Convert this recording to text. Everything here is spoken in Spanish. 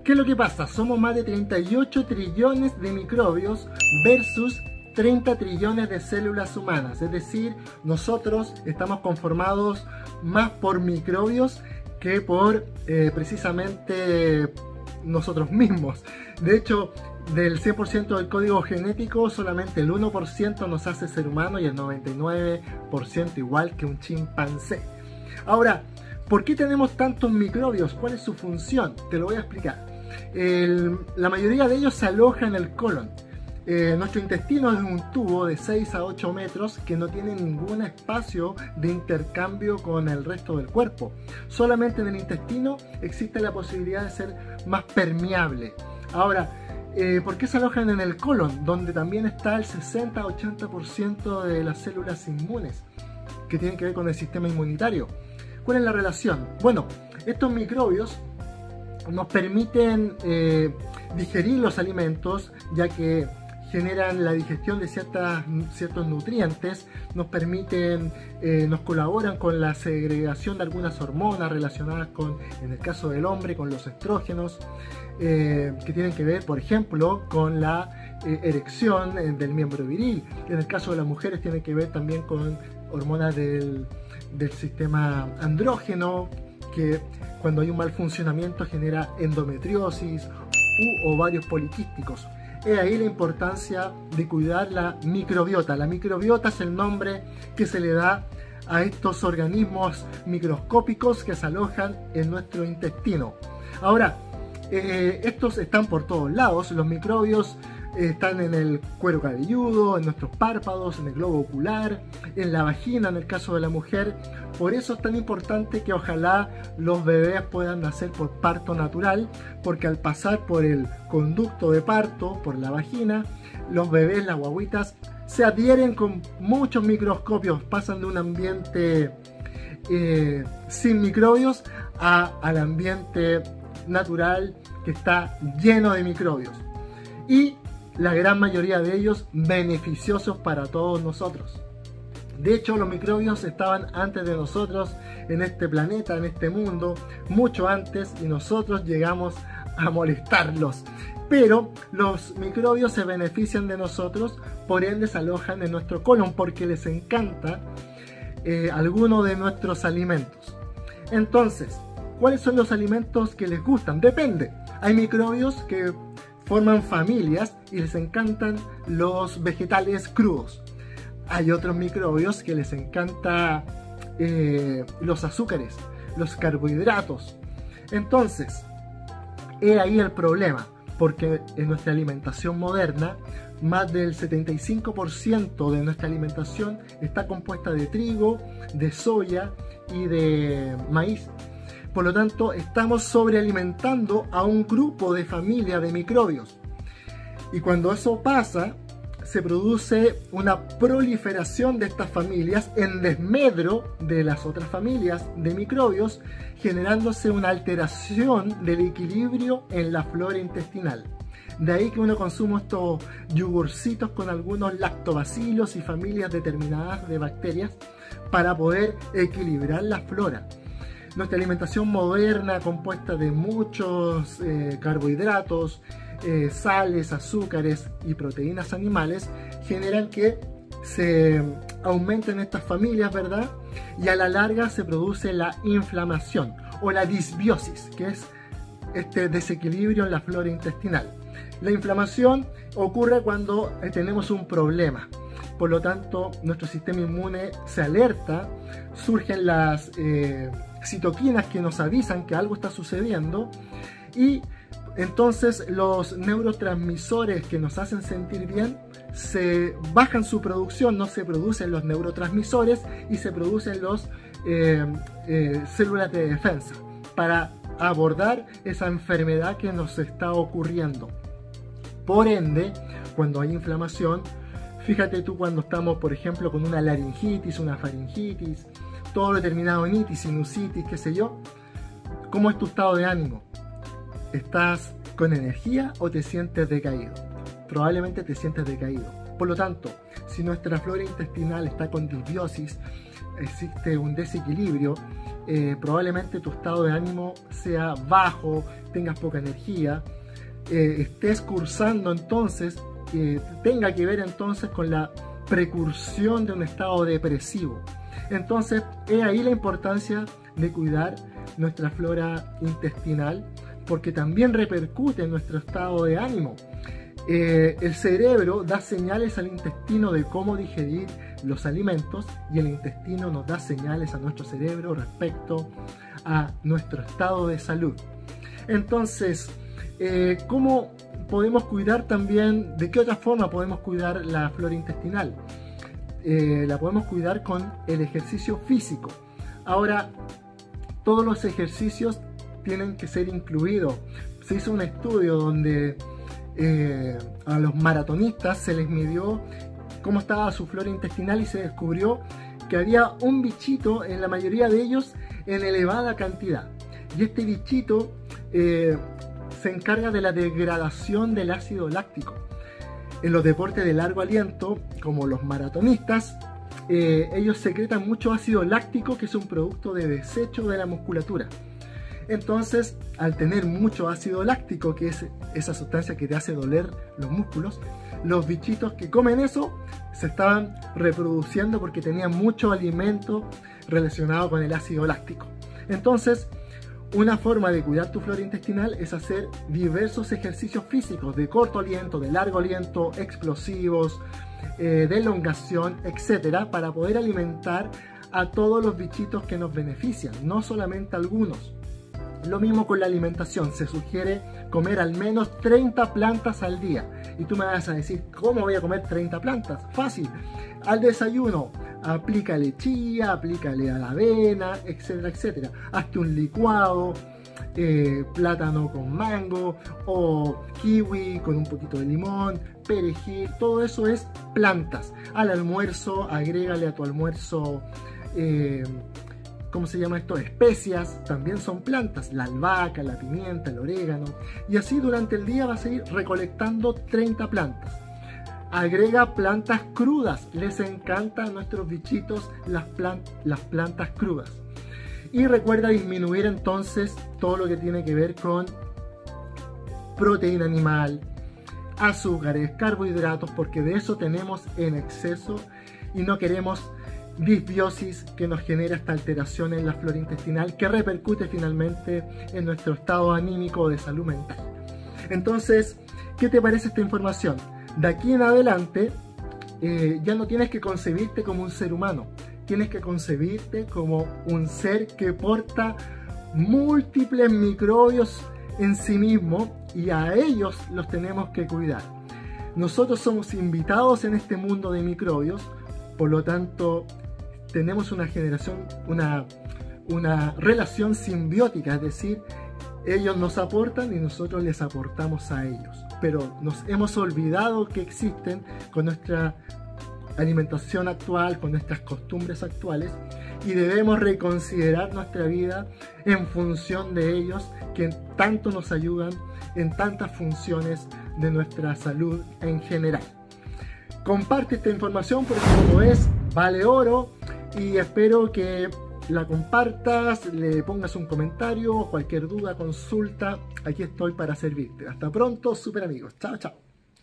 ¿Qué es lo que pasa? Somos más de 38 trillones de microbios versus 30 trillones de células humanas. Es decir, nosotros estamos conformados más por microbios que por precisamente nosotros mismos. De hecho, del 100% del código genético, solamente el 1% nos hace ser humano y el 99% igual que un chimpancé. Ahora, ¿por qué tenemos tantos microbios? ¿Cuál es su función? Te lo voy a explicar. La mayoría de ellos se aloja en el colon. Nuestro intestino es un tubo de 6 a 8 metros que no tiene ningún espacio de intercambio con el resto del cuerpo. Solamente en el intestino existe la posibilidad de ser más permeable. Ahora, ¿por qué se alojan en el colon? Donde también está el 60-80% de las células inmunes que tienen que ver con el sistema inmunitario. ¿Cuál es la relación? Bueno, estos microbios nos permiten digerir los alimentos, ya que generan la digestión de ciertos nutrientes, nos colaboran con la segregación de algunas hormonas relacionadas con, en el caso del hombre, con los estrógenos, que tienen que ver, por ejemplo, con la erección del miembro viril. En el caso de las mujeres tienen que ver también con hormonas del sistema andrógeno, que cuando hay un mal funcionamiento genera endometriosis u ovarios poliquísticos. Es ahí la importancia de cuidar la microbiota. La microbiota es el nombre que se le da a estos organismos microscópicos que se alojan en nuestro intestino. Ahora, estos están por todos lados. Los microbios están en el cuero cabelludo, en nuestros párpados, en el globo ocular, en la vagina en el caso de la mujer. Por eso es tan importante que ojalá los bebés puedan nacer por parto natural, porque al pasar por el conducto de parto, por la vagina, los bebés, las guaguitas, se adhieren con muchos microscopios, pasan de un ambiente sin microbios al ambiente natural que está lleno de microbios. Y la gran mayoría de ellos beneficiosos para todos nosotros. De hecho, los microbios estaban antes de nosotros en este planeta, en este mundo, mucho antes, y nosotros llegamos a molestarlos. Pero los microbios se benefician de nosotros, por ende se alojan en nuestro colon porque les encanta alguno de nuestros alimentos. Entonces, ¿cuáles son los alimentos que les gustan? Depende. Hay microbios que forman familias y les encantan los vegetales crudos. Hay otros microbios que les encanta los azúcares, los carbohidratos. Entonces, he ahí el problema, porque en nuestra alimentación moderna, más del 75% de nuestra alimentación está compuesta de trigo, de soya y de maíz. Por lo tanto, estamos sobrealimentando a un grupo de familia de microbios. Y cuando eso pasa, se produce una proliferación de estas familias en desmedro de las otras familias de microbios, generándose una alteración del equilibrio en la flora intestinal. De ahí que uno consuma estos yogurcitos con algunos lactobacilos y familias determinadas de bacterias para poder equilibrar la flora. Nuestra alimentación moderna, compuesta de muchos carbohidratos, sales, azúcares y proteínas animales, generan que se aumenten estas familias, ¿verdad? Y a la larga se produce la inflamación o la disbiosis, que es este desequilibrio en la flora intestinal. La inflamación ocurre cuando tenemos un problema. Por lo tanto, nuestro sistema inmune se alerta, surgen las citoquinas que nos avisan que algo está sucediendo, y entonces los neurotransmisores que nos hacen sentir bien se bajan su producción, no se producen los neurotransmisores y se producen los células de defensa para abordar esa enfermedad que nos está ocurriendo. Por ende, cuando hay inflamación, fíjate tú cuando estamos, por ejemplo, con una laringitis, una faringitis, todo lo terminado en itis, sinusitis, qué sé yo, ¿cómo es tu estado de ánimo? ¿Estás con energía o te sientes decaído? Probablemente te sientes decaído. Por lo tanto, si nuestra flora intestinal está con disbiosis, existe un desequilibrio, probablemente tu estado de ánimo sea bajo, tengas poca energía, estés cursando entonces, tenga que ver entonces con la precursión de un estado depresivo. Entonces, es ahí la importancia de cuidar nuestra flora intestinal, porque también repercute en nuestro estado de ánimo. El cerebro da señales al intestino de cómo digerir los alimentos y el intestino nos da señales a nuestro cerebro respecto a nuestro estado de salud. Entonces, ¿cómo podemos cuidar también? ¿De qué otra forma podemos cuidar la flora intestinal? La podemos cuidar con el ejercicio físico. Ahora, todos los ejercicios tienen que ser incluidos. Se hizo un estudio donde a los maratonistas se les midió cómo estaba su flora intestinal y se descubrió que había un bichito en la mayoría de ellos en elevada cantidad. Y este bichito se encarga de la degradación del ácido láctico. En los deportes de largo aliento, como los maratonistas, ellos secretan mucho ácido láctico, que es un producto de desecho de la musculatura. Entonces, al tener mucho ácido láctico, que es esa sustancia que te hace doler los músculos, los bichitos que comen eso se estaban reproduciendo porque tenían mucho alimento relacionado con el ácido láctico. Entonces, una forma de cuidar tu flora intestinal es hacer diversos ejercicios físicos de corto aliento, de largo aliento, explosivos, de elongación, etcétera, para poder alimentar a todos los bichitos que nos benefician, no solamente algunos. Lo mismo con la alimentación, se sugiere comer al menos 30 plantas al día. Y tú me vas a decir, ¿cómo voy a comer 30 plantas? Fácil, al desayuno, aplícale chía, aplícale a la avena, etcétera, etcétera. Hazte un licuado, plátano con mango o kiwi con un poquito de limón, perejil, todo eso es plantas. Al almuerzo, agrégale a tu almuerzo ¿cómo se llama esto? Especias, también son plantas, la albahaca, la pimienta, el orégano, y así durante el día vas a ir recolectando 30 plantas. Agrega plantas crudas, les encantan a nuestros bichitos las plantas crudas. Y recuerda disminuir entonces todo lo que tiene que ver con proteína animal, azúcares, carbohidratos, porque de eso tenemos en exceso y no queremos disbiosis que nos genera esta alteración en la flora intestinal que repercute finalmente en nuestro estado anímico de salud mental. Entonces, ¿qué te parece esta información? De aquí en adelante ya no tienes que concebirte como un ser humano, tienes que concebirte como un ser que porta múltiples microbios en sí mismo y a ellos los tenemos que cuidar. Nosotros somos invitados en este mundo de microbios, por lo tanto tenemos una relación simbiótica, es decir, ellos nos aportan y nosotros les aportamos a ellos, pero nos hemos olvidado que existen con nuestra alimentación actual, con nuestras costumbres actuales, y debemos reconsiderar nuestra vida en función de ellos, que tanto nos ayudan en tantas funciones de nuestra salud en general. Comparte esta información porque como ves, vale oro, y espero que la compartas, le pongas un comentario, cualquier duda, consulta, aquí estoy para servirte. Hasta pronto, super amigos. Chao, chao.